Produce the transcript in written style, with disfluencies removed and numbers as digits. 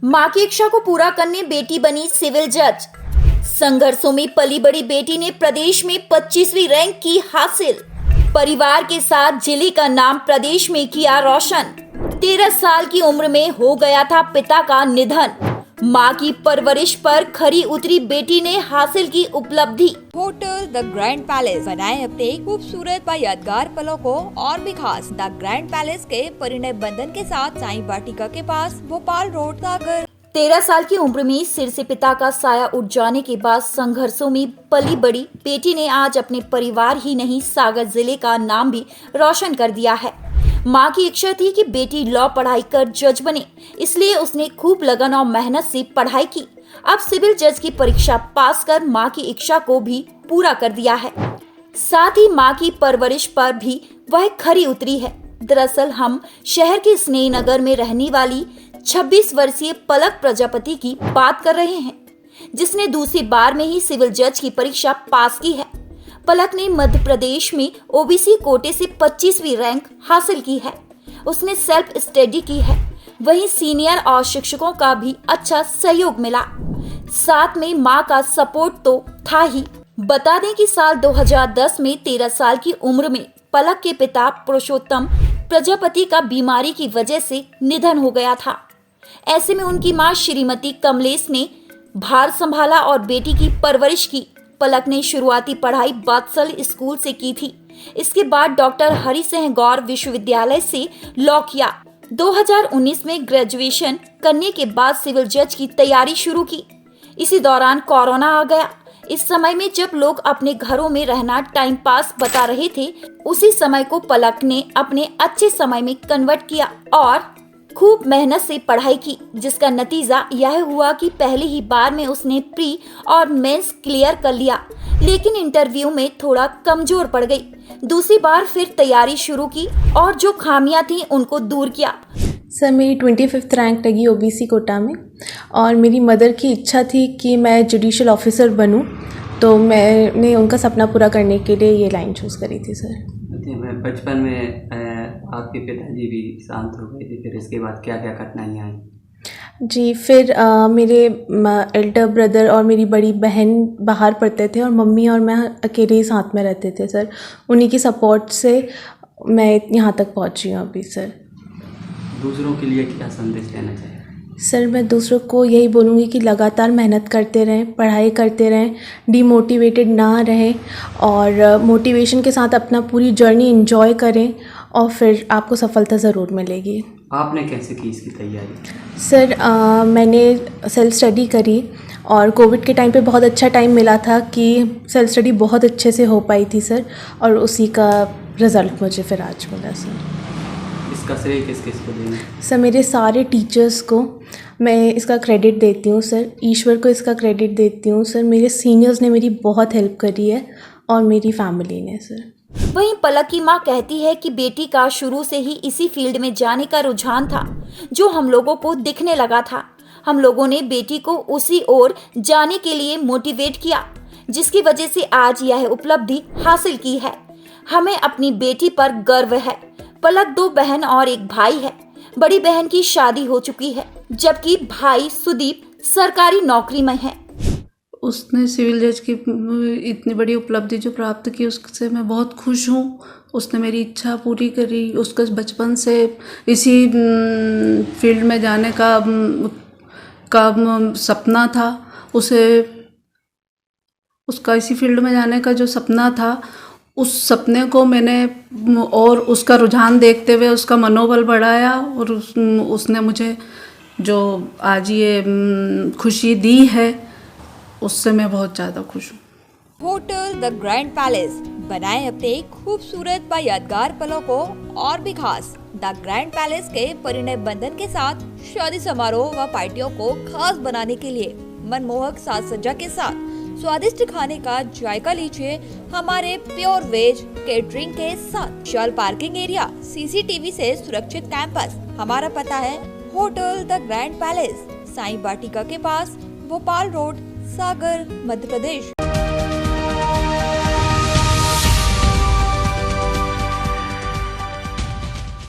मां की इच्छा को पूरा करने बेटी बनी सिविल जज। संघर्षों में पली बड़ी बेटी ने प्रदेश में 25वीं रैंक की हासिल। परिवार के साथ जिले का नाम प्रदेश में किया रोशन। 13 साल की उम्र में हो गया था पिता का निधन। मां की परवरिश पर खरी उतरी बेटी ने हासिल की उपलब्धि। होटल द ग्रैंड पैलेस बनाए अपने खूबसूरत व यादगार पलों को और भी खास। द ग्रैंड पैलेस के परिणय बंधन के साथ साईं वाटिका के पास भोपाल रोड सागर। 13 साल की उम्र में सिर से पिता का साया उठ जाने के बाद संघर्षों में पली बड़ी बेटी ने आज अपने परिवार ही नहीं सागर जिले का नाम भी रोशन कर दिया है। मां की इच्छा थी कि बेटी लॉ पढ़ाई कर जज बने, इसलिए उसने खूब लगन और मेहनत से पढ़ाई की। अब सिविल जज की परीक्षा पास कर मां की इच्छा को भी पूरा कर दिया है। साथ ही मां की परवरिश पर भी वह खरी उतरी है। दरअसल हम शहर के स्नेहनगर में रहने वाली 26 वर्षीय पलक प्रजापति की बात कर रहे हैं, जिसने दूसरी बार में ही सिविल जज की परीक्षा पास की है। पलक ने मध्य प्रदेश में ओबीसी कोटे से 25वीं रैंक हासिल की है। उसने सेल्फ स्टडी की है। वहीं सीनियर और शिक्षकों का भी अच्छा सहयोग मिला। साथ में मां का सपोर्ट तो था ही। बता दें कि साल 2010 में 13 साल की उम्र में पलक के पिता पुरुषोत्तम प्रजापति का बीमारी की वजह से निधन हो गया था। ऐसे में उनकी मां श्रीमती कमलेश ने भार संभाला और बेटी की परवरिश की। पलक ने शुरुआती पढ़ाई बात्सल स्कूल से की थी। इसके बाद डॉक्टर हरि सिंह गौर विश्वविद्यालय से लॉ किया। 2019 में ग्रेजुएशन करने के बाद सिविल जज की तैयारी शुरू की। इसी दौरान कोरोना आ गया। इस समय में जब लोग अपने घरों में रहना टाइम पास बता रहे थे, उसी समय को पलक ने अपने अच्छे समय में कन्वर्ट किया और खूब मेहनत से पढ़ाई की, जिसका नतीजा यह हुआ कि पहली ही बार में उसने प्री और मेंस क्लियर कर लिया, लेकिन इंटरव्यू में थोड़ा कमजोर पड़ गई। दूसरी बार फिर तैयारी शुरू की और जो खामियां थीं उनको दूर किया। सर मेरी 25th रैंक लगी ओबीसी कोटा में और मेरी मदर की इच्छा थी कि मैं जुडिशियल ऑफिसर बनूं, तो मैंने उनका सपना पूरा करने के लिए ये लाइन चूज़ करी थी। सर मैं बचपन में आपके पिताजी भी शांत हो गए थे, फिर इसके बाद क्या क्या कठिनाइयाँ आई? जी, फिर मेरे एल्डर ब्रदर और मेरी बड़ी बहन बाहर पढ़ते थे और मम्मी और मैं अकेले ही साथ में रहते थे। सर उन्हीं की सपोर्ट से मैं यहाँ तक पहुँची हूँ अभी। सर दूसरों के लिए क्या संदेश देना चाहिए? सर मैं दूसरों को यही बोलूँगी कि लगातार मेहनत करते रहें, पढ़ाई करते रहें, डीमोटिवेटेड ना रहें और मोटिवेशन के साथ अपना पूरी जर्नी एंजॉय करें और फिर आपको सफलता ज़रूर मिलेगी। आपने कैसे की इसकी तैयारी? सर मैंने सेल्फ स्टडी करी और कोविड के टाइम पे बहुत अच्छा टाइम मिला था कि सेल्फ स्टडी बहुत अच्छे से हो पाई थी सर, और उसी का रिज़ल्ट मुझे फिर आज मिला। सर इसका श्रेय किस किस को देंगे? सर मेरे सारे टीचर्स को मैं इसका क्रेडिट देती हूँ। सर ईश्वर को इसका क्रेडिट देती हूँ। सर मेरे सीनियर्स ने मेरी बहुत हेल्प करी है और मेरी फैमिली ने। सर वहीं पलक की मां कहती है कि बेटी का शुरू से ही इसी फील्ड में जाने का रुझान था, जो हम लोगों को दिखने लगा था। हम लोगों ने बेटी को उसी ओर जाने के लिए मोटिवेट किया, जिसकी वजह से आज यह उपलब्धि हासिल की है। हमें अपनी बेटी पर गर्व है। पलक 2 बहन और 1 भाई है। बड़ी बहन की शादी हो चुकी है, जबकि भाई सुदीप सरकारी नौकरी में है। उसने सिविल जज की इतनी बड़ी उपलब्धि जो प्राप्त की, उससे मैं बहुत खुश हूँ। उसने मेरी इच्छा पूरी करी। उसका बचपन से इसी फील्ड में जाने का सपना था। उसका इसी फील्ड में जाने का जो सपना था, उस सपने को मैंने और उसका रुझान देखते हुए उसका मनोबल बढ़ाया और उसने मुझे जो आज ये खुशी दी है, उससे मैं बहुत ज़्यादा खुश हूँ। होटल द ग्रैंड पैलेस बनाए अपने खूबसूरत व यादगार पलों को और भी खास। द ग्रैंड पैलेस के परिणय बंधन के साथ शादी समारोह व पार्टियों को खास बनाने के लिए मनमोहक साज सज्जा के साथ स्वादिष्ट खाने का जायका लीजिए हमारे प्योर वेज केटरिंग के साथ। विशाल पार्किंग एरिया, सीसीटीवी से सुरक्षित कैंपस। हमारा पता है hotel the grand palace, Sai Vatika के पास, भोपाल रोड, सागर, मध्य प्रदेश।